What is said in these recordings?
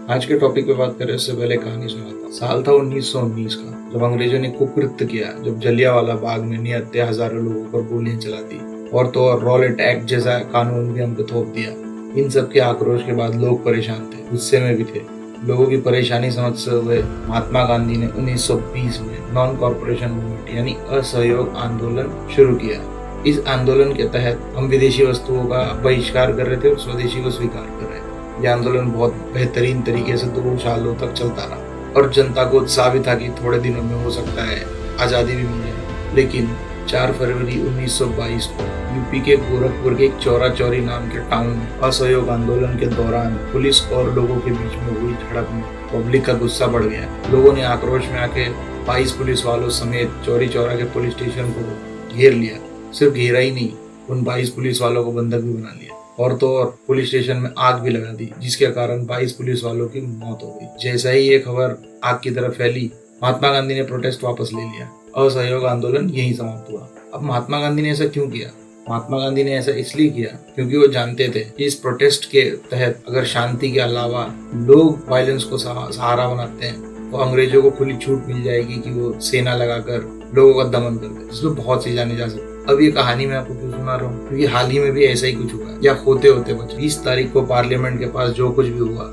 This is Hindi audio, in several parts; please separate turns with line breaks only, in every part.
आज के टॉपिक पे बात करें उससे पहले कहानी सुनाता हूं। साल था 1919 का, जब अंग्रेजों ने कुकृत्य किया, जब जलियांवाला बाग में निहत्थे हजारों लोगों पर गोलियां चला दी और तो और रॉलेट एक्ट जैसा कानून भी हम पे थोप दिया। इन सब के आक्रोश के बाद लोग परेशान थे, गुस्से में भी थे। लोगों की परेशानी समझते हुए महात्मा गांधी ने 1920 में नॉन कॉर्पोरेशन मूवमेंट यानी असहयोग आंदोलन शुरू किया। इस आंदोलन के तहत हम विदेशी वस्तुओं का बहिष्कार कर रहे थे और स्वदेशी को स्वीकार कर रहे थे। यह आंदोलन बहुत बेहतरीन तरीके से 2 सालों तक चलता रहा और जनता को उत्साह भी था कि थोड़े दिनों में हो सकता है आज़ादी भी मिल जाए। लेकिन 4 फरवरी 1922 को यूपी के गोरखपुर के एक चौरा चौरी नाम के टाउन में असहयोग आंदोलन के दौरान पुलिस और लोगों के बीच में हुई झड़प में पब्लिक का गुस्सा बढ़ गया। लोगों ने आक्रोश में आके 22 पुलिस वालों समेत चौरी चौरा के पुलिस स्टेशन को घेर लिया। सिर्फ घेरा ही नहीं, उन 22 पुलिस वालों को बंधक भी बना लिया और तो और पुलिस स्टेशन में आग भी लगा दी, जिसके कारण 22 पुलिस वालों की मौत हो गई। जैसा ही ये खबर आग की तरफ फैली, महात्मा गांधी ने प्रोटेस्ट वापस ले लिया। असहयोग आंदोलन यहीं समाप्त हुआ। अब महात्मा गांधी ने ऐसा क्यों किया? महात्मा गांधी ने ऐसा इसलिए किया क्योंकि वो जानते थे कि इस प्रोटेस्ट के तहत अगर शांति के अलावा लोग वायलेंस को सहारा बनाते हैं तो अंग्रेजों को खुली छूट मिल जाएगी कि वो सेना लगाकर लोगों का दमन कर दे, जिसमें बहुत सी जाने जा सकती। अब ये कहानी मैं आपको क्यों सुना रहा हूँ? क्योंकि हाल ही में भी ऐसा ही कुछ हुआ या होते होते 20 तारीख को पार्लियामेंट के पास जो कुछ भी हुआ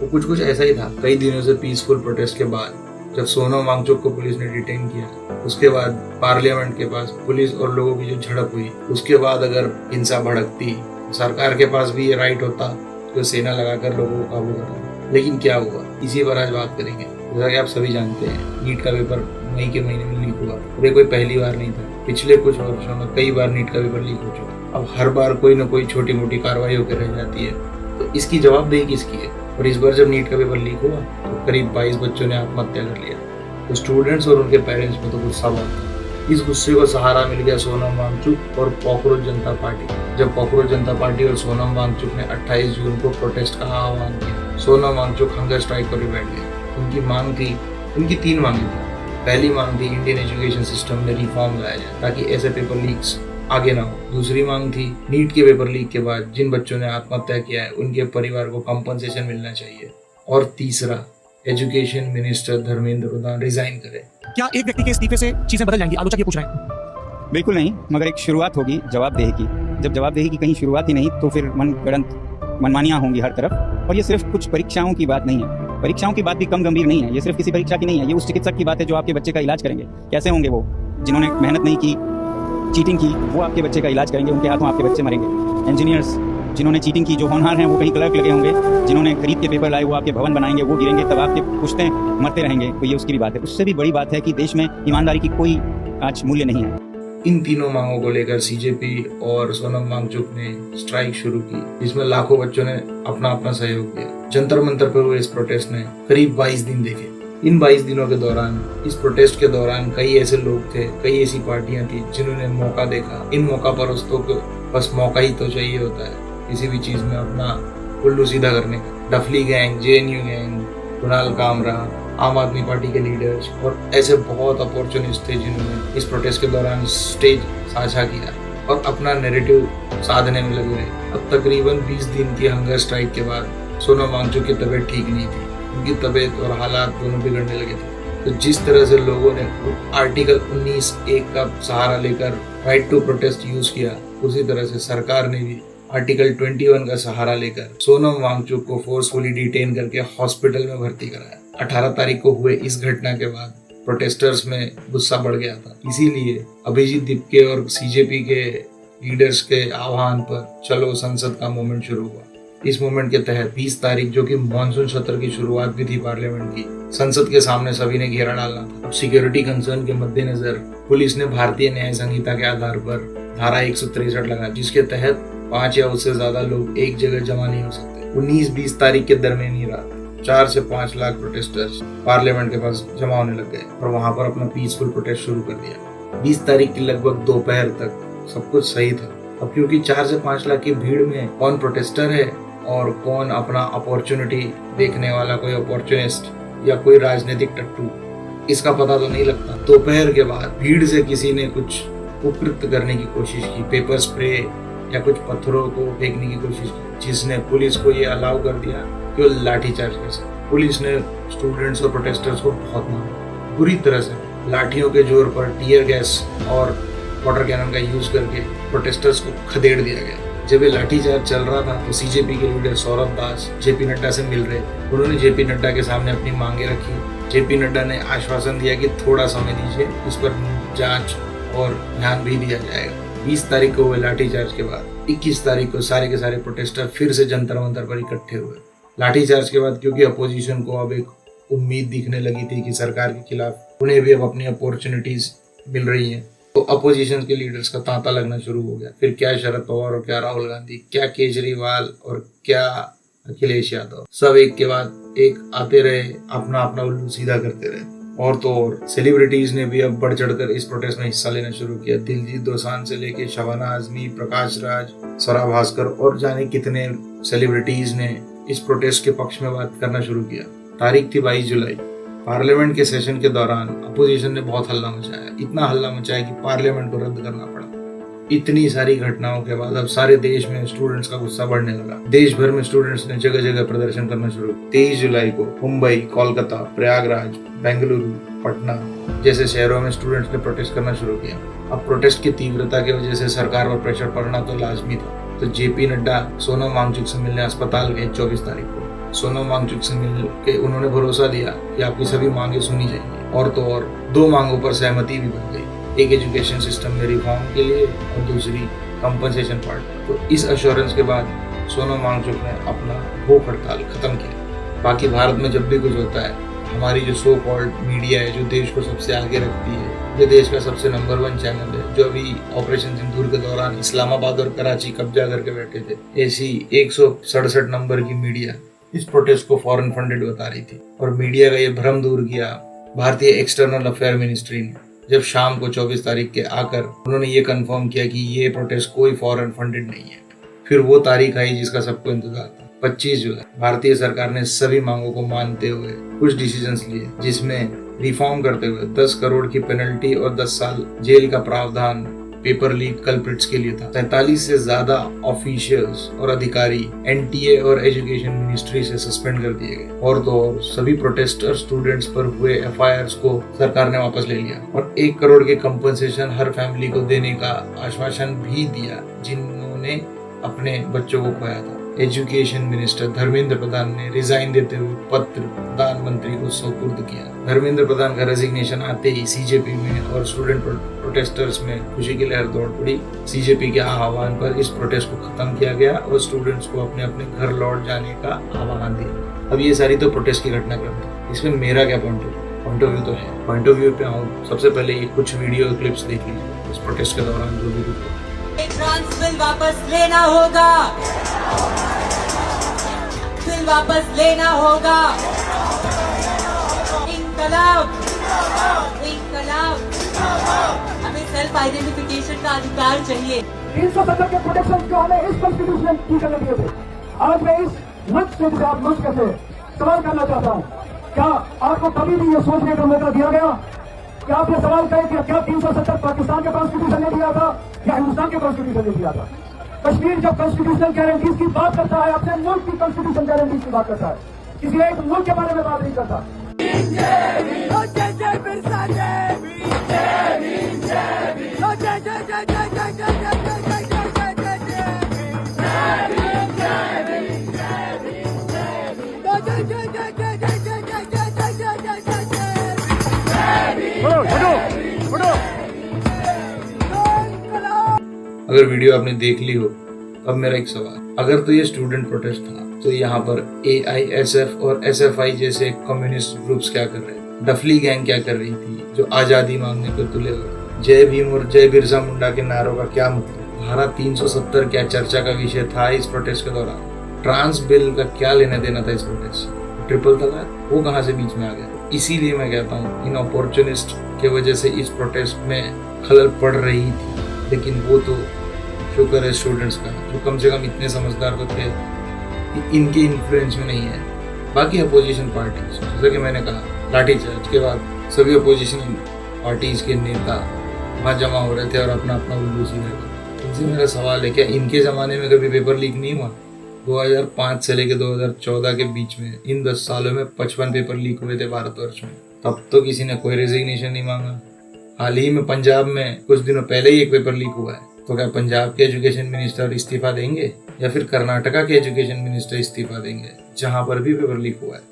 वो कुछ ऐसा ही था। कई दिनों से पीसफुल प्रोटेस्ट के बाद जब सोनम वांगचुक को पुलिस ने डिटेन किया, उसके बाद पार्लियामेंट के पास पुलिस और लोगों की जो झड़प हुई, उसके बाद अगर हिंसा भड़कती, सरकार के पास भी ये राइट होता तो सेना लगाकर लोगों को काबू करना। लेकिन क्या हुआ, इसी पर आज बात करेंगे। जैसा कि आप सभी जानते हैं, नीट का पेपर मई के महीने में लीक हुआ और ये कोई पहली बार नहीं था। पिछले कुछ वर्षों में कई बार नीट का पेपर लीक हो चुका। अब हर बार कोई ना कोई छोटी मोटी कार्रवाई होकर रह जाती है, तो इसकी जवाबदेही किसकी है? और इस बार जब नीट का पेपर लीक हुआ तो करीब 22 बच्चों ने आत्महत्या कर लिया। तो स्टूडेंट्स और उनके पेरेंट्स में तो गुस्सा बहुत था। इस गुस्से को सहारा मिल गया सोनम वांगचुक और कॉकरोच जनता पार्टी। जब कॉकरोच जनता पार्टी और सोनम वांगचुक ने 28 जून को प्रोटेस्ट का आह्वान किया, सोनम वांगचुक हंगर स्ट्राइक पर भी बैठ गए। उनकी 3 मांगे थी। पहली मांग थी इंडियन एजुकेशन सिस्टम में रिफॉर्म लाया जाए ताकि ऐसे पेपर लीक्स आगे ना हो। दूसरी मांग थी नीट के पेपर लीक के बाद जिन बच्चों ने आत्महत्या किया है उनके परिवार को कंपनसेशन मिलना चाहिए। और तीसरा, education minister Dharmendra Pradhan resign करे।
क्या एक व्यक्ति के इस्तीफे से चीजें बदल जाएंगी? आलोचक ये पूछ रहे हैं।
बिल्कुल नहीं, मगर एक शुरुआत होगी जवाबदेही की। जब जवाबदेही की कहीं शुरुआत ही नहीं तो फिर मनमानियां होंगी हर तरफ। और ये सिर्फ कुछ परीक्षाओं की बात नहीं है। परीक्षाओं की बात भी कम गंभीर नहीं है। ये सिर्फ किसी परीक्षा की नहीं है, ये उस चिकित्सक की बात है जो आपके बच्चे का इलाज करेंगे। कैसे होंगे वो? जिन्होंने मेहनत नहीं की, चीटिंग की, वो आपके बच्चे का इलाज करेंगे, उनके हाथों आपके बच्चे मरेंगे। इंजीनियर्स जिन्होंने चीटिंग की, जो होनहार हैं, वो कहीं क्लर्क लगे होंगे। जिन्होंने खरीद के पेपर लाए वो आपके भवन बनाएंगे, वो गिरेंगे, तब आपके पुश्तें मरते रहेंगे। तो ये उसकी भी बात है। उससे भी बड़ी बात है कि देश में ईमानदारी की कोई आज मूल्य नहीं है।
इन तीनों मांगों को लेकर सीजेपी और सोनम वांगचुक ने स्ट्राइक शुरू की, जिसमें लाखों बच्चों ने अपना अपना सहयोग दिया। जंतर मंतर पर हुए इस प्रोटेस्ट ने करीब 22 दिन देखे। इन 22 दिनों के दौरान, इस प्रोटेस्ट के दौरान कई ऐसे लोग थे, कई ऐसी पार्टियां थी जिन्होंने मौका देखा। इन मौका परस्तों को बस मौका ही तो चाहिए होता है किसी भी चीज में अपना उल्लू सीधा करने का। डफली gang, JNU gang, Kunal Kamra, Aam Aadmi party के लीडर्स और ऐसे बहुत अपॉर्चुनिस्ट थे जिन्होंने इस प्रोटेस्ट के दौरान स्टेज साझा किया और अपना नैरेटिव साधने में लगे रहे। अब तकरीबन 20 दिन की हंगर स्ट्राइक के बाद सोनम वांगचुक की तबीयत ठीक नहीं थी। उनकी तबीयत और हालात दोनों बिगड़ने लगे थे। तो जिस तरह से लोगों ने आर्टिकल 19(1) का सहारा लेकर राइट टू प्रोटेस्ट यूज किया, उसी तरह से सरकार ने भी आर्टिकल 21 का सहारा लेकर सोनम वांगचुक को फोर्सफुली डिटेन करके हॉस्पिटल में भर्ती कराया। 18 तारीख को हुए इस घटना के बाद प्रोटेस्टर्स में गुस्सा बढ़ गया था। इसीलिए अभिजीत दीपके और सीजेपी के लीडर्स के आह्वान पर चलो संसद का मूवमेंट शुरू हुआ। इस मूवमेंट के तहत 20 तारीख, जो कि मानसून सत्र की शुरुआत भी थी पार्लियामेंट की, संसद के सामने सभी ने घेरा डालना था। अब सिक्योरिटी कंसर्न के मद्देनजर पुलिस ने भारतीय न्याय संहिता के आधार पर धारा 163 लगा, जिसके तहत 5 या उससे ज्यादा लोग एक जगह जमा नहीं हो सकते। 19-20 तारीख के दरमियानी रात 4 से 5 लाख प्रोटेस्टर्स पार्लियामेंट के पास जमा होने लग गए और वहां पर अपना पीसफुल प्रोटेस्ट शुरू कर दिया। 20 तारीख की लगभग दोपहर तक सब कुछ सही था। अब क्योंकि 4 से 5 लाख की भीड़ में कौन प्रोटेस्टर है और कौन अपना अपॉर्चुनिटी देखने वाला कोई अपॉर्चुनिस्ट या कोई राजनीतिक टट्टू, इसका पता तो नहीं लगता। दोपहर के बाद भीड़ से किसी ने कुछ कुकृत्य करने की कोशिश की, पेपर स्प्रे या कुछ पत्थरों को फेंकने की कोशिश की, जिसने पुलिस को ये अलाउ कर दिया कि वो लाठीचार्ज कर सके। पुलिस ने स्टूडेंट्स और प्रोटेस्टर्स को बहुत मारा, बुरी तरह से लाठियों के जोर पर टीयर गैस और वाटर कैनन का यूज करके प्रोटेस्टर्स को खदेड़ दिया गया। जब ये लाठीचार्ज चल रहा था तो सीजेपी के लीडर सौरभ दास जेपी नड्डा से मिल रहे थे। उन्होंने जेपी नड्डा के सामने अपनी मांगे रखी। जेपी नड्डा ने आश्वासन दिया कि थोड़ा समय दीजिए, इस पर जांच और ध्यान भी दिया जाएगा। 20 तारीख को हुए लाठीचार्ज के बाद 21 तारीख को सारे के सारे प्रोटेस्टर फिर से जंतर मंतर पर इकट्ठे हुए। लाठीचार्ज के बाद क्योंकि अपोजिशन को अब एक उम्मीद दिखने लगी थी कि सरकार के खिलाफ उन्हें भी अब अपनी अपॉर्चुनिटीज मिल रही हैं, तो अपोजिशन के लीडर्स का तांता लगना शुरू हो गया। फिर क्या शरद पवार और क्या राहुल गांधी, क्या केजरीवाल और क्या अखिलेश यादव, सब एक के बाद एक आते रहे, अपना अपना उल्लू सीधा करते रहे। और तो और सेलिब्रिटीज ने भी अब बढ़ चढ़कर इस प्रोटेस्ट में हिस्सा लेना शुरू किया। दिलजीत दोसांझ से लेके शबाना आजमी, प्रकाश राज, स्वरा भास्कर और जाने कितने सेलिब्रिटीज ने इस प्रोटेस्ट के पक्ष में बात करना शुरू किया। तारीख थी 22 जुलाई। पार्लियामेंट के सेशन के दौरान अपोजिशन ने बहुत हल्ला मचाया, इतना हल्ला मचाया कि पार्लियामेंट को रद्द करना पड़ा। इतनी सारी घटनाओं के बाद अब सारे देश में स्टूडेंट्स का गुस्सा बढ़ने लगा। देश भर में स्टूडेंट्स ने जगह जगह प्रदर्शन करना शुरू। 23 जुलाई को मुंबई, कोलकाता, प्रयागराज, बेंगलुरु, पटना जैसे शहरों में स्टूडेंट्स ने प्रोटेस्ट करना शुरू किया। अब प्रोटेस्ट की तीव्रता की वजह से सरकार पर प्रेशर पड़ना तो लाजमी था। तो जेपी नड्डा सोनम वांगचुक से मिलने अस्पताल गए 24 तारीख को। सोनम वांगचुक से मिल के उन्होंने भरोसा दिया कि आपकी सभी मांगे सुनी जाएंगी। और तो और 2 मांगों पर सहमति भी बन गई, एक एजुकेशन सिस्टम में रिफॉर्म के लिए और दूसरी कंपनसेशन पार्ट। तो इस अश्योरेंस के बाद सोनम वांगचुक ने अपना भूख हड़ताल खत्म किया। बाकी भारत में जब भी कुछ होता है, हमारी जो सो कॉल्ड मीडिया है, जो देश को सबसे आगे रखती है, जो देश का सबसे नंबर 1 चैनल है, जो अभी ऑपरेशन सिंदूर के दौरान इस्लामाबाद और कराची कब्जा करके बैठे थे, ऐसी 167 नंबर की मीडिया इस प्रोटेस्ट को फॉरेन फंडेड बता रही थी। और मीडिया का ये भ्रम दूर किया भारतीय एक्सटर्नल अफेयर मिनिस्ट्री ने, जब शाम को 24 तारीख के आकर उन्होंने ये कंफर्म किया कि ये प्रोटेस्ट कोई फॉरेन फंडेड नहीं है। फिर वो तारीख आई जिसका सबको इंतजार था, 25 जुलाई। भारतीय सरकार ने सभी मांगों को मानते हुए कुछ डिसीजंस लिए, जिसमें रिफॉर्म करते हुए 10 करोड़ की पेनल्टी और 10 साल जेल का प्रावधान पेपर लीक कल्प्रिट्स के लिए था। 43 से ज्यादा ऑफिशियल्स और अधिकारी एनटीए और एजुकेशन मिनिस्ट्री से सस्पेंड कर दिए गए। और तो और सभी प्रोटेस्टर स्टूडेंट्स पर हुए एफआईआर्स को सरकार ने वापस ले लिया और 1 करोड़ के कंपनसेशन हर फैमिली को देने का आश्वासन भी दिया जिन्होंने अपने बच्चों को खोया था। एजुकेशन मिनिस्टर धर्मेंद्र प्रधान ने रिजाइन देते हुए पत्र प्रधानमंत्री को सुपुर्द किया। धर्मेंद्र प्रधान का रेजिग्नेशन आते ही सीजेपी में और स्टूडेंट प्रोटेस्टर्स में खुशी की लहर दौड़ पड़ी। सीजेपी के आह्वान पर इस प्रोटेस्ट को खत्म किया गया और स्टूडेंट्स को अपने अपने घर लौट जाने का आह्वान दिया। अब ये सारी तो प्रोटेस्ट की घटनाक्रम थी, इसमें मेरा क्या पॉइंट ऑफ व्यू तो है। पॉइंट ऑफ व्यू पे आऊँ, सबसे पहले ये कुछ वीडियो क्लिप्स देख लीजिए इस प्रोटेस्ट के दौरान जो भी हुआ।
ट्रांस बिल वापस लेना होगा, बिल वापस लेना होगा। इंकलाब, इंकलाब। हमें सेल्फ आइडेंटिफिकेशन का अधिकार चाहिए।
370 के प्रोटेक्शन जो हमें इस कॉन्स्टिट्यूशन की करने दिए थे, आज मैं इस मंच से सवाल करना चाहता हूँ, क्या आपको कभी भी ये सोचने का मौका दिया गया? क्या आप ये सवाल करें कि क्या 370 पाकिस्तान के कॉन्स्टिट्यूशन ने दिया था या हिंदुस्तान के कॉन्स्टिट्यूशन ने दिया था? कश्मीर जब कॉन्स्टिट्यूशनल गारंटीज की बात करता है, अपने मुल्क की कॉन्स्टिट्यूशनल गारंटीज की बात करता है, किसी एक मुल्क के बारे में बात नहीं करता।
अगर वीडियो आपने देख ली हो, अब मेरा एक सवाल, अगर तो ये स्टूडेंट प्रोटेस्ट था तो यहाँ पर AISF और SFI जैसे कम्युनिस्ट ग्रुप्स क्या कर रहे हैं? डफली गैंग क्या कर रही थी जो आजादी मांगने को तुले हुए? जय भीम और जय बिरसा मुंडा के नारों का क्या मतलब? धारा 370 क्या चर्चा का विषय था इस प्रोटेस्ट के दौरान? ट्रांस बिल का क्या लेना देना था इस प्रोटेस्ट? ट्रिपल तलाक वो कहाँ से बीच में आ गया? इसीलिए मैं कहता हूँ इन अपॉर्चुनिस्ट के वजह से इस प्रोटेस्ट में खलल पड़ रही थी, लेकिन वो तो शुक्र है स्टूडेंट्स का जो कम से कम इतने समझदार तो थे कि इनके इन्फ्लुएंस में नहीं है। बाकी अपोजिशन पार्टीज, जैसा कि मैंने कहा, लाठीचार्ज के बाद सभी अपोजिशन पार्टीज के नेता वहाँ जमा हो रहे थे और अपना अपना उल्लू सीधा कर। इनसे मेरा सवाल है, क्या इनके ज़माने में कभी पेपर लीक नहीं हुआ? 2005 से लेकर 2014 के बीच में इन 10 सालों में 55 पेपर लीक हुए थे भारतवर्ष में। तब तो किसी ने कोई रेजिग्नेशन नहीं मांगा। हाल ही में पंजाब में कुछ दिनों पहले ही एक पेपर लीक हुआ है, तो क्या पंजाब के एजुकेशन मिनिस्टर इस्तीफा देंगे या फिर कर्नाटका के एजुकेशन मिनिस्टर इस्तीफा देंगे, जहां पर भी पेपर लीक हुआ है?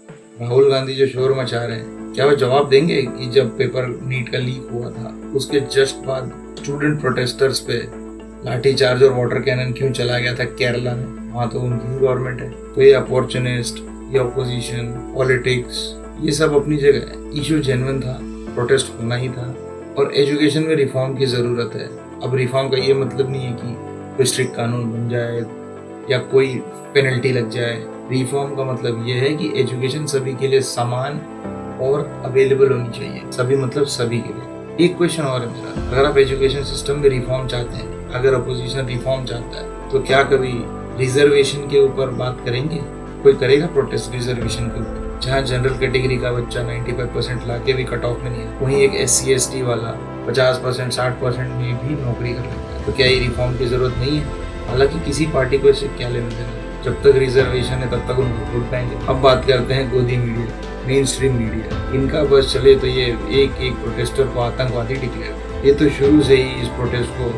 राहुल गांधी जो शोर मचा रहे हैं, क्या वो जवाब देंगे कि जब पेपर नीट का लीक हुआ था उसके जस्ट बाद स्टूडेंट प्रोटेस्टर्स पे लाठीचार्ज और वाटर कैनन क्यों चला गया था केरला में? वहां तो उनकी ही गवर्नमेंट है। तो ये अपॉर्चुनिस्ट, ये ऑपोजिशन, पॉलिटिक्स, ये सब अपनी जगह है। इशू जेन्युइन था, प्रोटेस्ट होना ही था, और एजुकेशन में रिफॉर्म की जरूरत है। अब रिफॉर्म का ये मतलब नहीं है कि कोई स्ट्रिक्ट कानून बन जाए या कोई पेनल्टी लग जाए। रिफॉर्म का मतलब ये है कि एजुकेशन सभी के लिए समान और अवेलेबल होनी चाहिए। सभी मतलब सभी के लिए। एक क्वेश्चन और है मेरा, अगर आप एजुकेशन सिस्टम में रिफॉर्म चाहते हैं, अगर अपोजिशन रिफॉर्म चाहता है, तो क्या कभी रिजर्वेशन के ऊपर बात करेंगे? कोई करेगा प्रोटेस्ट रिजर्वेशन के ऊपर? जहाँ जनरल कैटेगरी का बच्चा 95% लाके भी कट ऑफ में नहीं है, वहीं एक SC ST वाला 50% 60% में भी नौकरी कर लेता है। तो क्या ये रिफॉर्म की जरूरत नहीं है? हालांकि किसी पार्टी को इससे क्या लेना देना, जब तक रिजर्वेशन है तब तक उनको वोट पाएंगे। अब बात करते हैं गोदी मीडिया, मेन स्ट्रीम मीडिया। इनका बस चले तो ये एक प्रोटेस्टर को आतंकवादी डिक्लेयर। ये तो शुरू से ही इस प्रोटेस्ट को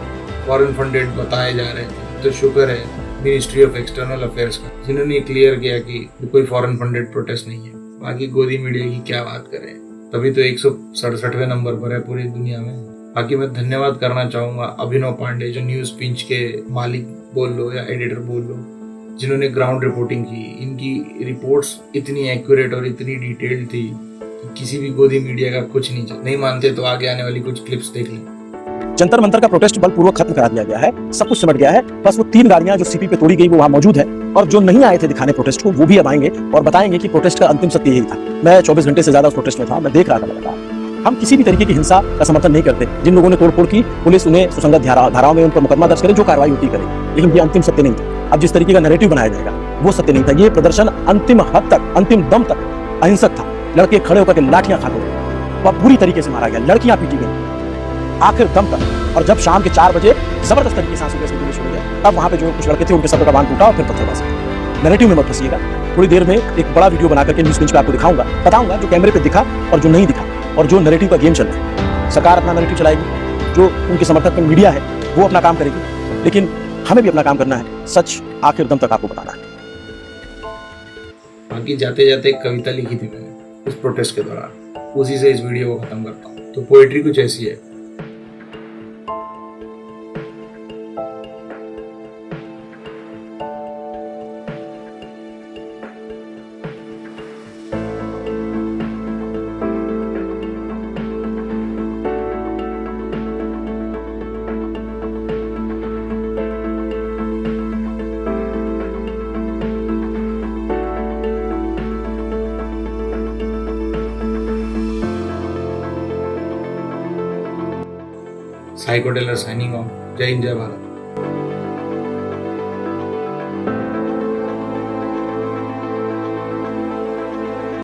फॉरेन फंडेड बताए जा रहे थे। तो शुक्र है मिनिस्ट्री ऑफ एक्सटर्नल अफेयर्स का, जिन्होंने क्लियर किया कि कोई फॉरेन फंडेड प्रोटेस्ट नहीं है। बाकी गोदी मीडिया की क्या बात करें, तभी तो 167वें नंबर पर है पूरी दुनिया में। बाकी मैं धन्यवाद करना चाहूंगा अभिनव पांडे, जो न्यूज पिंच के मालिक बोल लो या एडिटर बोल लो, जिन्होंने ग्राउंड रिपोर्टिंग की। इनकी रिपोर्ट्स इतनी एक्यूरेट और इतनी डिटेल्ड थी कि किसी भी गोदी मीडिया का कुछ नहीं मानते तो आगे आने वाली कुछ क्लिप्स देख लें।
जंतर मंतर का प्रोटेस्ट बलपूर्वक खत्म करा दिया गया है, सब कुछ सिमट गया है। बस वो 3 गाड़ियां जो CP पे तोड़ी गई वो वहां मौजूद है, और जो नहीं आए थे दिखाने प्रोटेस्ट को वो भी अब आएंगे और बताएंगे कि प्रोटेस्ट का अंतिम सत्य यही था। मैं 24 घंटे से ज्यादा उस प्रोटेस्ट में था, मैं देख रहा था लगातार। हम किसी भी तरीके की हिंसा का समर्थन नहीं करते। जिन लोगों ने तोड़फोड़ की, पुलिस उन्हें सुसंगत धाराओं में उन पर मुकदमा दर्ज करे, जो कार्रवाई होती करे, लेकिन ये अंतिम सत्य नहीं था। अब जिस तरीके का नैरेटिव बनाया जाएगा वो सत्य नहीं था। ये प्रदर्शन अंतिम हद तक, अंतिम दम तक अहिंसक था। लड़के खड़े होकर के लाठियां खाते रहे, वह बुरी तरीके से मारा गया, लड़कियां पीटी गई आखिर दम तक। और जब शाम के 4 बजे जबरदस्त तरीके से आंसू गैस निकलनी शुरू हुई, तब वहां पे जो कुछ लड़के थे उनके सर का बांध टूटा और फिर पत्थरबाजी। नैरेटिव में मत फंसिएगा। थोड़ी देर में एक बड़ा वीडियो बना करके न्यूज़ पिंच पे आपको दिखाऊंगा, बताऊंगा जो कैमरे पे दिखा और जो नहीं दिखा, और जो नैरेटिव का गेम चल रहा है। सरकार अपना नैरेटिव चलाएगी, जो उनके समर्थक में मीडिया है वो अपना काम करेगी, लेकिन हमें भी अपना काम करना है, सच आखिर दम तक आपको बताना है।
बाकी जाते जाते एक कविता लिखी थी मैंने उस प्रोटेस्ट के दौरान, उसी से इस वीडियो को खत्म करता हूँ। तो पोएट्री कुछ ऐसी है। Psycho teller signing off. जय हिंद, जय भारत।